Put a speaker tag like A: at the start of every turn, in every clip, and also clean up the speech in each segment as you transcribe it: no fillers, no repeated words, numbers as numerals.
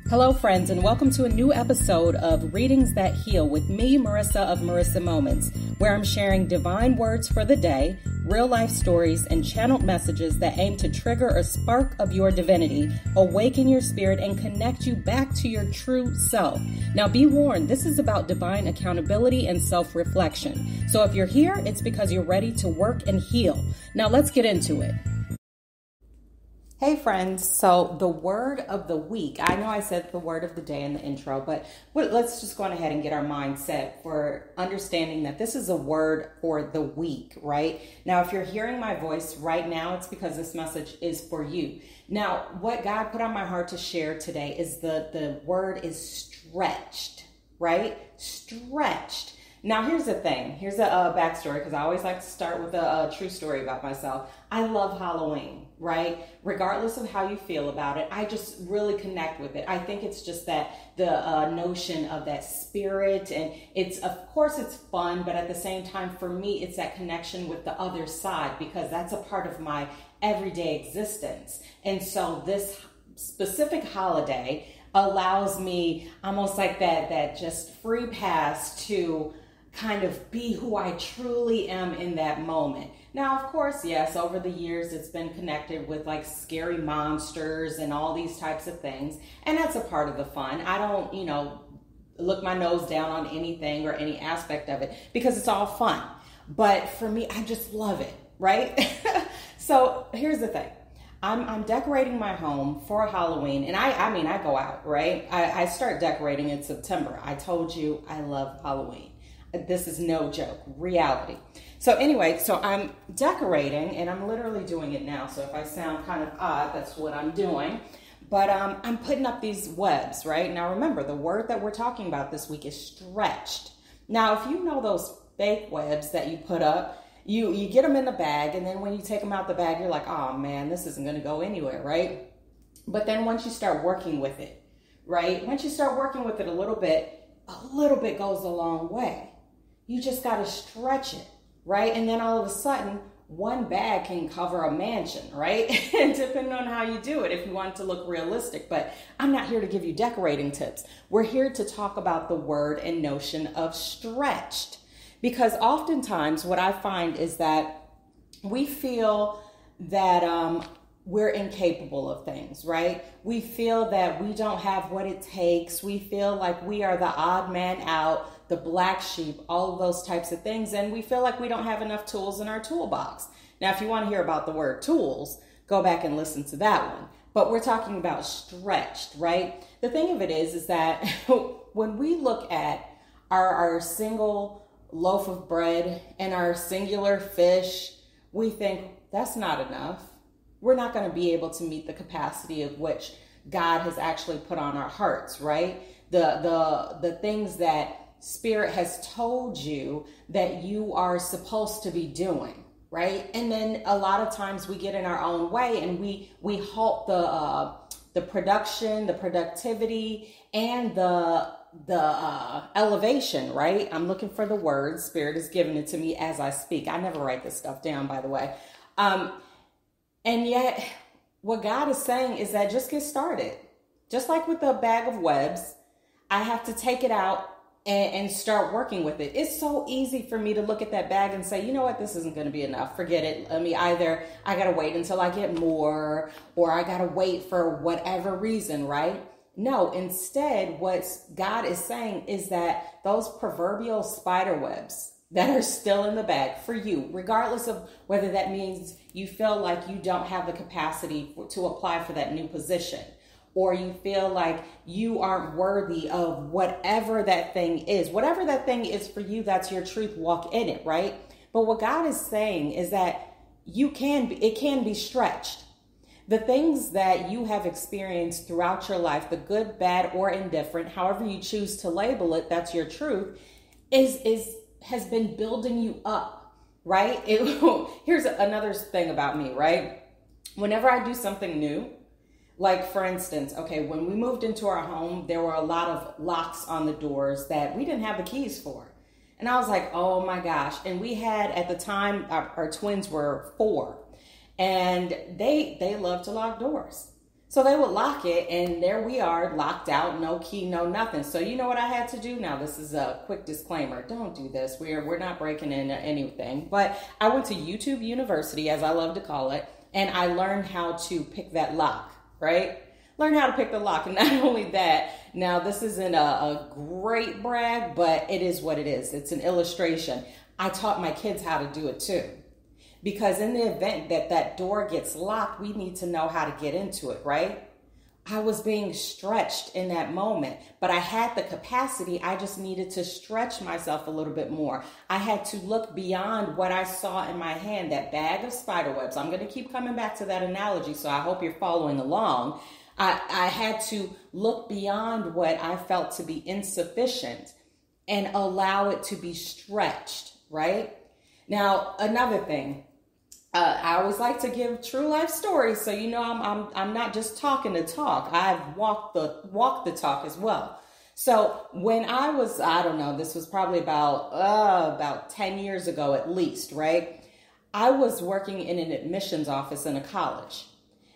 A: Hello, friends, and welcome to a new episode of Readings That Heal with me, Marissa of Marissa Moments, where I'm sharing divine words for the day, real life stories, and channeled messages that aim to trigger a spark of your divinity, awaken your spirit, and connect you back to your true self. Now, be warned, this is about divine accountability and self-reflection. So if you're here, it's because you're ready to work and heal. Now, let's get into it. Hey friends, so the word of the week. I know I said the word of the day in the intro, but let's just go ahead and get our mind set for understanding that this is a word for the week, right? Now, if you're hearing my voice right now, it's because this message is for you. Now, what God put on my heart to share today is the word is stretched, right? Stretched. Now, here's the thing. Here's a backstory, because I always like to start with a true story about myself. I love Halloween, right? Regardless of how you feel about it, I just really connect with it. I think it's just that the notion of that spirit, and it's, of course, it's fun, but at the same time, for me, it's that connection with the other side, because that's a part of my everyday existence. And so this specific holiday allows me almost like that just free pass to kind of be who I truly am in that moment. Now, of course, yes, over the years, it's been connected with like scary monsters and all these types of things. And that's a part of the fun. I don't, look my nose down on anything or any aspect of it because it's all fun. But for me, I just love it, right? So here's the thing. I'm decorating my home for Halloween, and I go out, right? I start decorating in September. I told you I love Halloween. This is no joke, reality. So anyway, so I'm decorating, and I'm literally doing it now. So if I sound kind of odd, that's what I'm doing. But I'm putting up these webs, right? Now remember, the word that we're talking about this week is stretched. Now, if you know those fake webs that you put up, you get them in the bag, and then when you take them out the bag, you're like, oh man, this isn't going to go anywhere, right? But then once you start working with it, right? Once you start working with it a little bit goes a long way. You just got to stretch it, right? And then all of a sudden, one bag can cover a mansion, right? And depending on how you do it, if you want it to look realistic. But I'm not here to give you decorating tips. We're here to talk about the word and notion of stretched. Because oftentimes what I find is that we feel that we're incapable of things, right? We feel that we don't have what it takes. We feel like we are the odd man out, the black sheep, all of those types of things. And we feel like we don't have enough tools in our toolbox. Now, if you want to hear about the word tools, go back and listen to that one. But we're talking about stretched, right? The thing of it is that when we look at our single loaf of bread and our singular fish, we think that's not enough. We're not going to be able to meet the capacity of which God has actually put on our hearts, right? The things that Spirit has told you that you are supposed to be doing, right? And then a lot of times we get in our own way and we halt the production, the productivity, and the elevation, right? I'm looking for the word. Spirit is giving it to me as I speak. I never write this stuff down, by the way. And yet what God is saying is that just get started. Just like with a bag of webs, I have to take it out and start working with it. It's so easy for me to look at that bag and say, you know what, this isn't going to be enough. Forget it. Either I got to wait until I get more, or I got to wait for whatever reason, right? No, instead, what God is saying is that those proverbial spider webs that are still in the bag for you, regardless of whether that means you feel like you don't have the capacity to apply for that new position, or you feel like you aren't worthy of whatever that thing is. Whatever that thing is for you, that's your truth. Walk in it, right? But what God is saying is that it can be stretched. The things that you have experienced throughout your life, the good, bad, or indifferent, however you choose to label it, that's your truth, has been building you up, right? Here's another thing about me, right? Whenever I do something new, like for instance, okay, when we moved into our home, there were a lot of locks on the doors that we didn't have the keys for. And I was like, oh my gosh. And we had, at the time, our twins were 4. And they love to lock doors. So they would lock it, and there we are, locked out, no key, no nothing. So you know what I had to do? Now, this is a quick disclaimer. Don't do this. We're not breaking into anything. But I went to YouTube University, as I love to call it, and I learned how to pick that lock, right? Learn how to pick the lock. And not only that, now this isn't a great brag, but it is what it is. It's an illustration. I taught my kids how to do it too. Because in the event that that door gets locked, we need to know how to get into it, right? I was being stretched in that moment, but I had the capacity. I just needed to stretch myself a little bit more. I had to look beyond what I saw in my hand, that bag of spider webs. I'm going to keep coming back to that analogy, so I hope you're following along. I had to look beyond what I felt to be insufficient and allow it to be stretched, right? Now, another thing. I always like to give true life stories, so you know I'm not just talking the talk. I've walked the talk as well. So when I was, I don't know, this was probably about 10 years ago at least, right? I was working in an admissions office in a college,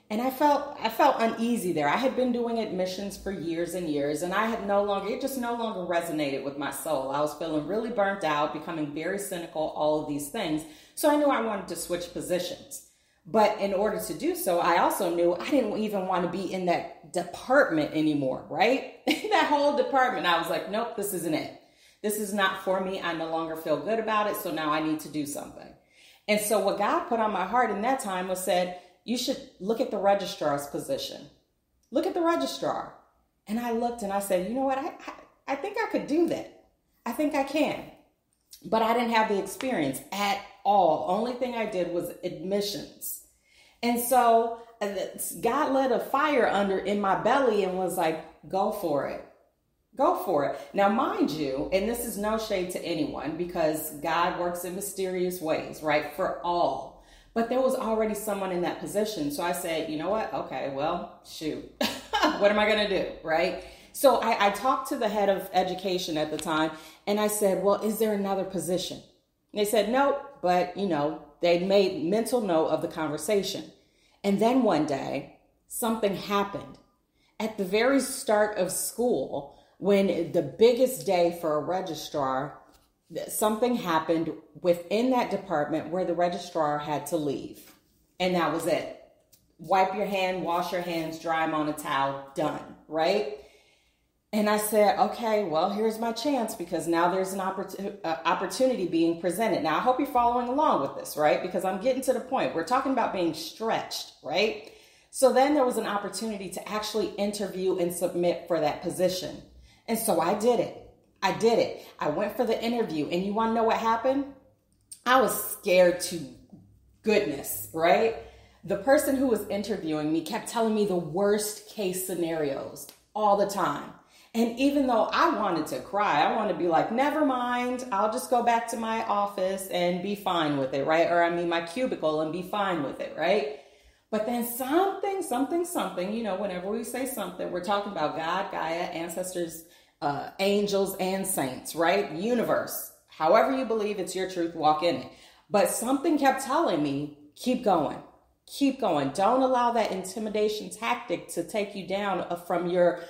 A: and I felt uneasy there. I had been doing admissions for years and years, and it just no longer resonated with my soul. I was feeling really burnt out, becoming very cynical, all of these things. So I knew I wanted to switch positions. But in order to do so, I also knew I didn't even want to be in that department anymore, right? That whole department. I was like, nope, this isn't it. This is not for me. I no longer feel good about it. So now I need to do something. And so what God put on my heart in that time was said, you should look at the registrar's position. Look at the registrar. And I looked and I said, you know what? I think I could do that. I think I can. But I didn't have the experience at all. Only thing I did was admissions. And so God lit a fire in my belly and was like, go for it. Go for it. Now, mind you, and this is no shade to anyone because God works in mysterious ways, right? For all. But there was already someone in that position. So I said, you know what? Okay, well, shoot. What am I going to do, right? So I talked to the head of education at the time, and I said, well, is there another position? And they said, nope, but, they made mental note of the conversation. And then one day, something happened. At the very start of school, when the biggest day for a registrar, something happened within that department where the registrar had to leave. And that was it. Wipe your hand, wash your hands, dry them on a towel, done, right? And I said, okay, well, here's my chance because now there's an opportunity being presented. Now, I hope you're following along with this, right? Because I'm getting to the point. We're talking about being stretched, right? So then there was an opportunity to actually interview and submit for that position. And so I did it. I went for the interview. And you want to know what happened? I was scared to goodness, right? The person who was interviewing me kept telling me the worst case scenarios all the time. And even though I wanted to cry, I wanted to be like, never mind, I'll just go back to my office and be fine with it, right? Or my cubicle and be fine with it, right? But then something, whenever we say something, we're talking about God, Gaia, ancestors, angels, and saints, right? Universe. However you believe it's your truth, walk in it. But something kept telling me, keep going. Keep going. Don't allow that intimidation tactic to take you down from your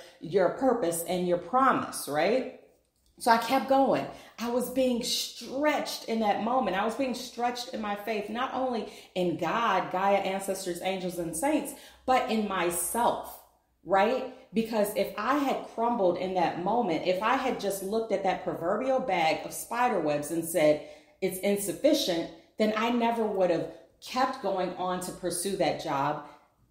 A: purpose and your promise, right? So I kept going. I was being stretched in that moment. I was being stretched in my faith, not only in God, Gaia, ancestors, angels, and saints, but in myself, right? Because if I had crumbled in that moment, if I had just looked at that proverbial bag of spider webs and said, it's insufficient, then I never would have kept going on to pursue that job,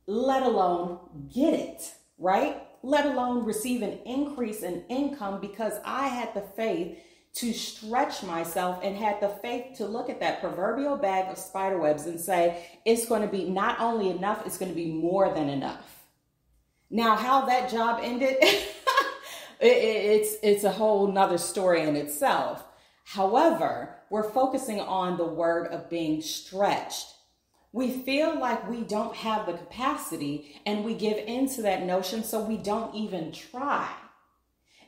A: let alone get it, right? Let alone receive an increase in income because I had the faith to stretch myself and had the faith to look at that proverbial bag of spider webs and say, it's going to be not only enough, it's going to be more than enough. Now, how that job ended, it's a whole nother story in itself. However, we're focusing on the word of being stretched. We feel like we don't have the capacity and we give into that notion, so we don't even try.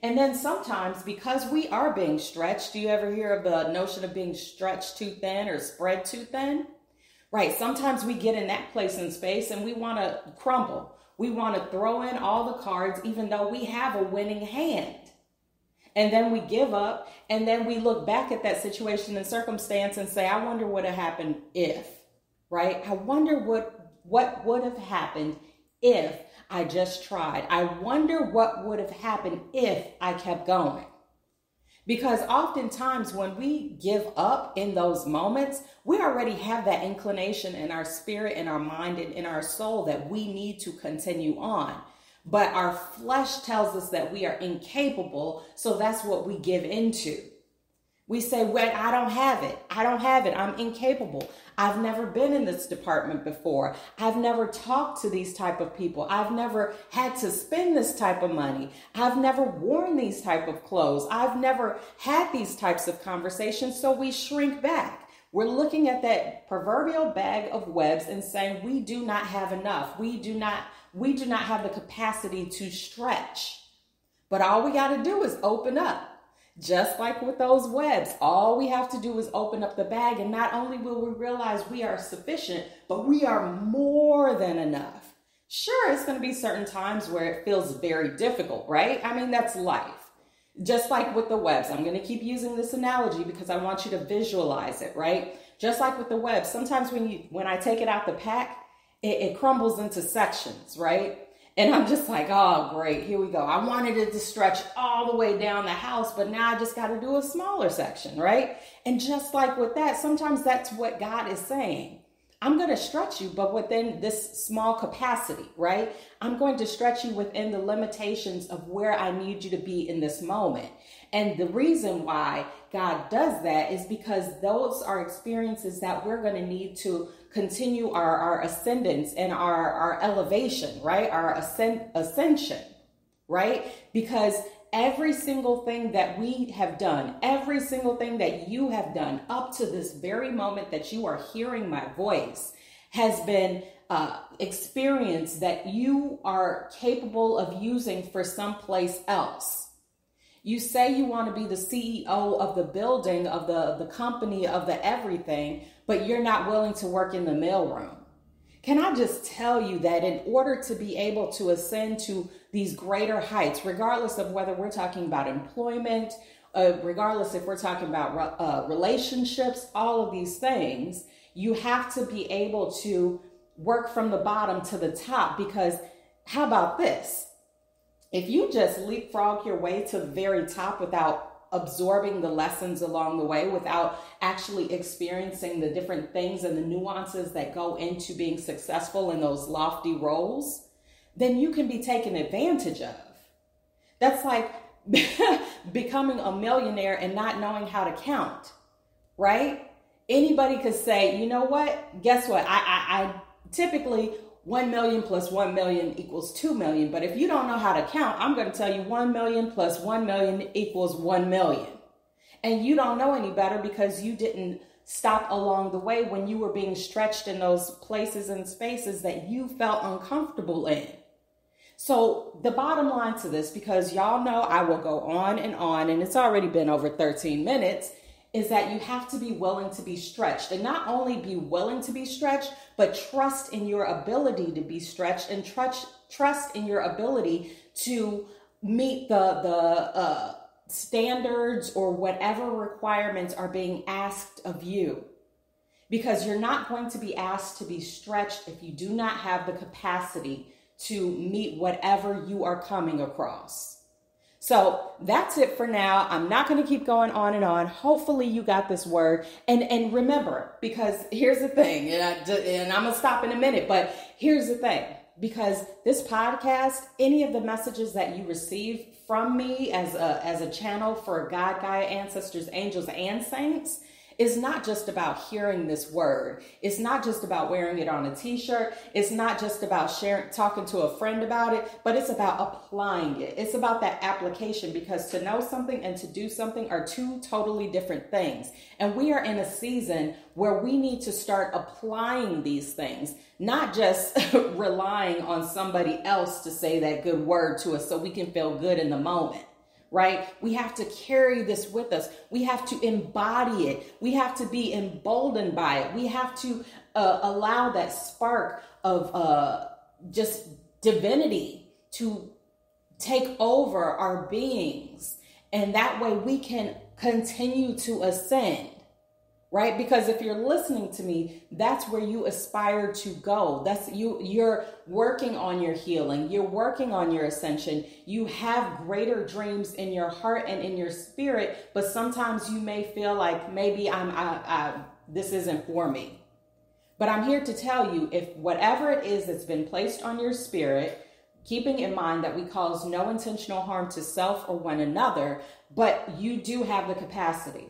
A: And then sometimes because we are being stretched, do you ever hear of the notion of being stretched too thin or spread too thin? right? Sometimes we get in that place and space and we want to crumble. We want to throw in all the cards, even though we have a winning hand. And then we give up, and then we look back at that situation and circumstance and say, I wonder what would have happened if, right? I wonder what would have happened if I just tried. I wonder what would have happened if I kept going. Because oftentimes when we give up in those moments, we already have that inclination in our spirit, in our mind, and in our soul that we need to continue on. But our flesh tells us that we are incapable, so that's what we give into. We say, well, I don't have it. I'm incapable. I've never been in this department before. I've never talked to these type of people. I've never had to spend this type of money. I've never worn these type of clothes. I've never had these types of conversations. So we shrink back. We're looking at that proverbial bag of webs and saying, we do not have enough. We do not have the capacity to stretch. But all we got to do is open up. Just like with those webs, all we have to do is open up the bag, and not only will we realize we are sufficient, but we are more than enough. Sure, it's going to be certain times where it feels very difficult, right? I mean, that's life. Just like with the webs, I'm going to keep using this analogy because I want you to visualize it, right? Just like with the webs, sometimes when I take it out the pack, it crumbles into sections, right? And I'm just like, oh, great, here we go. I wanted it to stretch all the way down the house, but now I just got to do a smaller section, right? And just like with that, sometimes that's what God is saying. I'm going to stretch you, but within this small capacity, right? I'm going to stretch you within the limitations of where I need you to be in this moment. And the reason why God does that is because those are experiences that we're going to need to continue our ascendance and our elevation, right? Our ascension, right? Because every single thing that we have done, every single thing that you have done up to this very moment that you are hearing my voice has been experience that you are capable of using for someplace else. You say you want to be the CEO of the building, of the company, of the everything, but you're not willing to work in the mailroom. Can I just tell you that in order to be able to ascend to these greater heights, regardless of whether we're talking about employment, regardless if we're talking about relationships, all of these things, you have to be able to work from the bottom to the top. Because how about this? If you just leapfrog your way to the very top without absorbing the lessons along the way, without actually experiencing the different things and the nuances that go into being successful in those lofty roles, then you can be taken advantage of. That's like becoming a millionaire and not knowing how to count, right? Anybody could say, you know what? Guess what? I typically 1 million plus 1 million equals 2 million. But if you don't know how to count, I'm going to tell you 1 million plus 1 million equals 1 million. And you don't know any better because you didn't stop along the way when you were being stretched in those places and spaces that you felt uncomfortable in. So the bottom line to this, because y'all know I will go on, and it's already been over 13 minutes, is that you have to be willing to be stretched, and not only be willing to be stretched, but trust in your ability to be stretched, and trust in your ability to meet the standards or whatever requirements are being asked of you. Because you're not going to be asked to be stretched if you do not have the capacity to meet whatever you are coming across. So that's it for now. I'm not going to keep going on and on. Hopefully you got this word. And remember, because here's the thing, and I'm going to stop in a minute, but here's the thing, because this podcast, any of the messages that you receive from me as a channel for God, Gaia, ancestors, angels, and saints, is not just about hearing this word. It's not just about wearing it on a t-shirt. It's not just about talking to a friend about it, but it's about applying it. It's about that application, because to know something and to do something are two totally different things. And we are in a season where we need to start applying these things, not just relying on somebody else to say that good word to us so we can feel good in the moment. Right? We have to carry this with us. We have to embody it. We have to be emboldened by it. We have to allow that spark of just divinity to take over our beings. And that way we can continue to ascend, right? Because if you're listening to me, that's where you aspire to go. You're working on your healing. You're working on your ascension. You have greater dreams in your heart and in your spirit, but sometimes you may feel like maybe this isn't for me. But I'm here to tell you, if whatever it is that's been placed on your spirit, keeping in mind that we cause no intentional harm to self or one another, but you do have the capacity.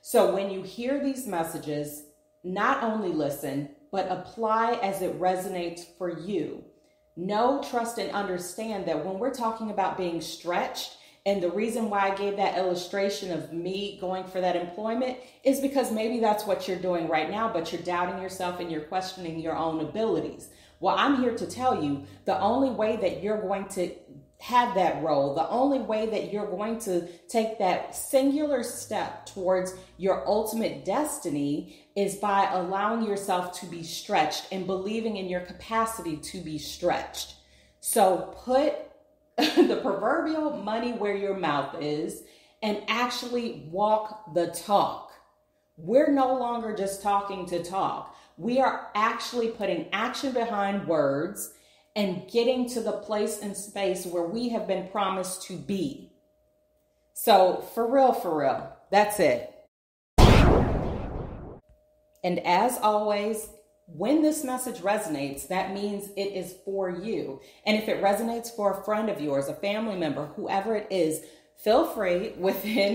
A: So when you hear these messages, not only listen, but apply as it resonates for you. Know, trust, and understand that when we're talking about being stretched, and the reason why I gave that illustration of me going for that employment is because maybe that's what you're doing right now, but you're doubting yourself and you're questioning your own abilities. Well, I'm here to tell you the only way that you're going to have that role, the only way that you're going to take that singular step towards your ultimate destiny is by allowing yourself to be stretched and believing in your capacity to be stretched. So put the proverbial money where your mouth is and actually walk the talk. We're no longer just talking to talk. We are actually putting action behind words and getting to the place and space where we have been promised to be. So for real, that's it. And as always, when this message resonates, that means it is for you. And if it resonates for a friend of yours, a family member, whoever it is, feel free within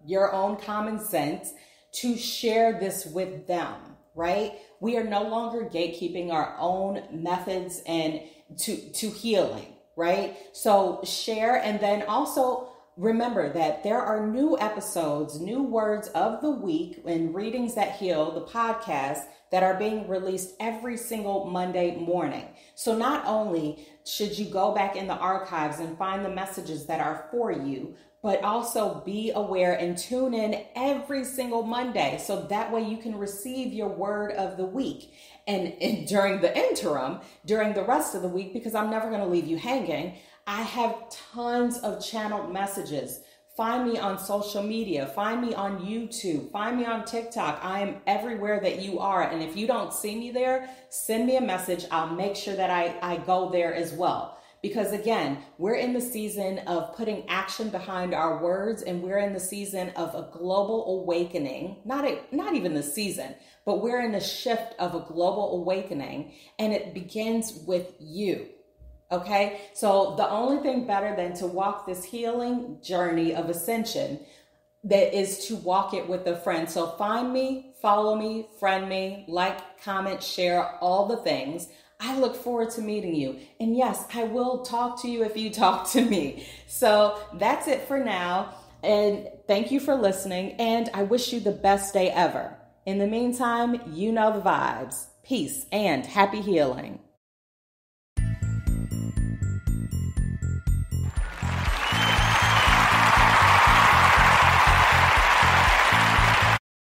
A: your own common sense to share this with them, right? We are no longer gatekeeping our own methods and to healing, right? So share, and then also remember that there are new episodes, new words of the week in Readings That Heal, the podcast, that are being released every single Monday morning. So not only should you go back in the archives and find the messages that are for you, but also be aware and tune in every single Monday. So that way you can receive your word of the week. And during the interim, during the rest of the week, because I'm never going to leave you hanging, I have tons of channeled messages. Find me on social media. Find me on YouTube. Find me on TikTok. I am everywhere that you are. And if you don't see me there, send me a message. I'll make sure that I go there as well. Because again, we're in the season of putting action behind our words, and we're in the season of a global awakening. Not even the season, but we're in a shift of a global awakening, and it begins with you. Okay, so the only thing better than to walk this healing journey of ascension that is to walk it with a friend. So find me, follow me, friend me, like, comment, share, all the things. I look forward to meeting you. And yes, I will talk to you if you talk to me. So that's it for now. And thank you for listening. And I wish you the best day ever. In the meantime, you know the vibes. Peace and happy healing.